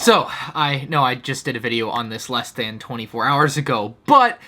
So, I know I just did a video on this less than 24 hours ago, but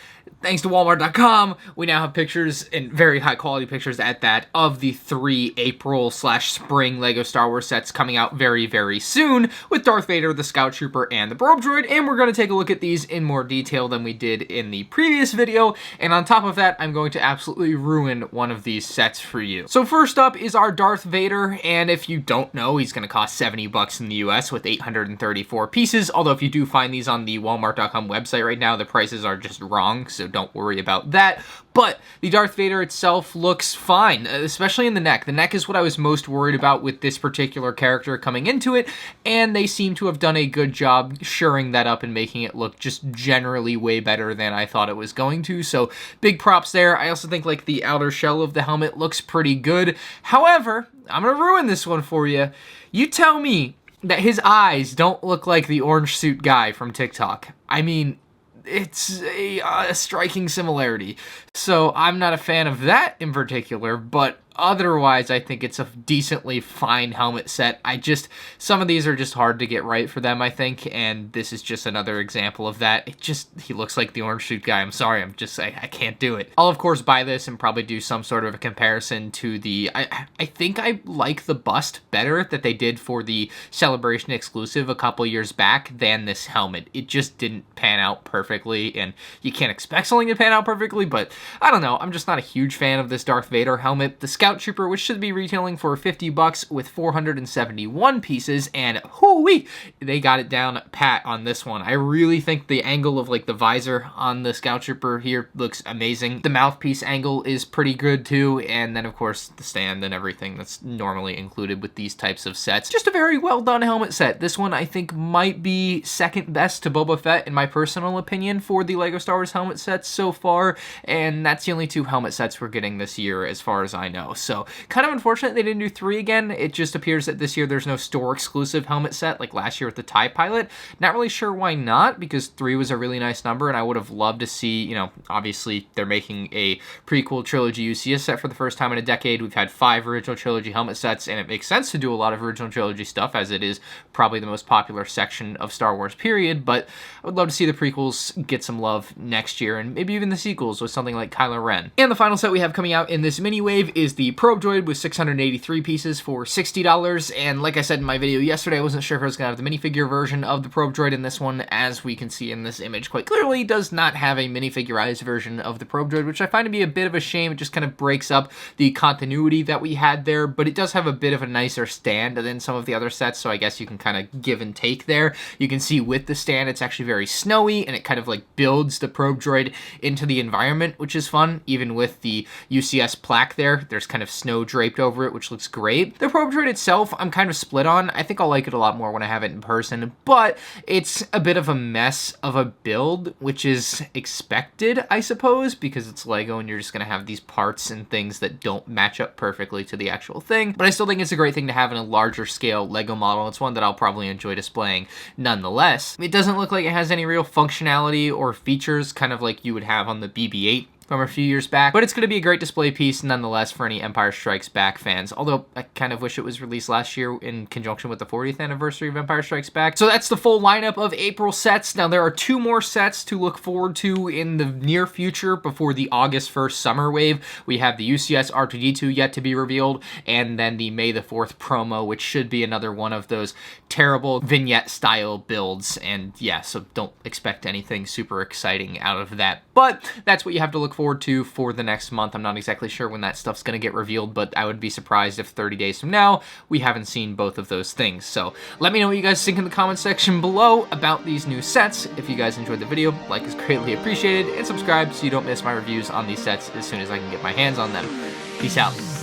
thanks to Walmart.com, we now have pictures, and very high quality pictures at that, of the 3 April/spring LEGO Star Wars sets coming out very, very soon, with Darth Vader, the Scout Trooper, and the Probe Droid, and we're going to take a look at these in more detail than we did in the previous video, and on top of that, I'm going to absolutely ruin one of these sets for you. So first up is our Darth Vader, and if you don't know, he's going to cost $70 in the US with 834 pieces, although if you do find these on the Walmart.com website right now, the prices are just wrong, so don't worry about that. But the Darth Vader itself looks fine, especially in the neck. The neck is what I was most worried about with this particular character coming into it, and they seem to have done a good job shoring that up and making it look just generally way better than I thought it was going to, so big props there. I also think like the outer shell of the helmet looks pretty good. However, I'm gonna ruin this one for you. You tell me that his eyes don't look like the orange suit guy from TikTok. I mean, it's a striking similarity. So I'm not a fan of that in particular, but otherwise, I think it's a decently fine helmet set. Some of these are just hard to get right for them, I think, and this is just another example of that. He looks like the orange suit guy. I'm sorry, I can't do it. I'll, of course, buy this and probably do some sort of a comparison to the, I think I like the bust better that they did for the Celebration exclusive a couple years back than this helmet. It just didn't pan out perfectly, and you can't expect something to pan out perfectly, but I don't know. I'm just not a huge fan of this Darth Vader helmet. The Scout Trooper, which should be retailing for $50 with 471 pieces, and hoo-wee, they got it down pat on this one. I really think the angle of like the visor on the Scout Trooper here looks amazing. The mouthpiece angle is pretty good too, and then of course the stand and everything that's normally included with these types of sets. Just a very well done helmet set. This one I think might be second best to Boba Fett in my personal opinion for the LEGO Star Wars helmet sets so far, and that's the only 2 helmet sets we're getting this year as far as I know. So kind of unfortunate they didn't do 3 again. It just appears that this year there's no store exclusive helmet set like last year with the TIE Pilot. Not really sure why not, because 3 was a really nice number, and I would have loved to see, you know, obviously they're making a prequel trilogy UCS set for the first time in a decade. We've had 5 original trilogy helmet sets, and it makes sense to do a lot of original trilogy stuff as it is probably the most popular section of Star Wars period, but I would love to see the prequels get some love next year, and maybe even the sequels with something like Kylo Ren. And the final set we have coming out in this mini wave is the Probe Droid with 683 pieces for $60, and like I said in my video yesterday, I wasn't sure if I was going to have the minifigure version of the Probe Droid in this one. As we can see in this image quite clearly, does not have a minifigurized version of the Probe Droid, which I find to be a bit of a shame. It just kind of breaks up the continuity that we had there, but it does have a bit of a nicer stand than some of the other sets, so I guess you can kind of give and take there. You can see with the stand, it's actually very snowy, and it kind of like builds the Probe Droid into the environment, which is fun. Even with the UCS plaque there, there's kind of snow draped over it, which looks great. The Probe Droid itself, I'm kind of split on. I think I'll like it a lot more when I have it in person, but it's a bit of a mess of a build, which is expected, I suppose, because it's LEGO and you're just going to have these parts and things that don't match up perfectly to the actual thing, but I still think it's a great thing to have in a larger scale LEGO model. It's one that I'll probably enjoy displaying nonetheless. It doesn't look like it has any real functionality or features, kind of like you would have on the BB-8 from a few years back, but it's going to be a great display piece nonetheless for any Empire Strikes Back fans, although I kind of wish it was released last year in conjunction with the 40th anniversary of Empire Strikes Back. So that's the full lineup of April sets. Now there are 2 more sets to look forward to in the near future before the August 1st summer wave. We have the UCS R2-D2 yet to be revealed, and then the May the 4th promo, which should be another one of those terrible vignette style builds, and yeah, so don't expect anything super exciting out of that, but that's what you have to look forward to for the next month. I'm not exactly sure when that stuff's going to get revealed, but I would be surprised if 30 days from now we haven't seen both of those things. So let me know what you guys think in the comment section below about these new sets. If you guys enjoyed the video, like is greatly appreciated, and subscribe so you don't miss my reviews on these sets as soon as I can get my hands on them. Peace out.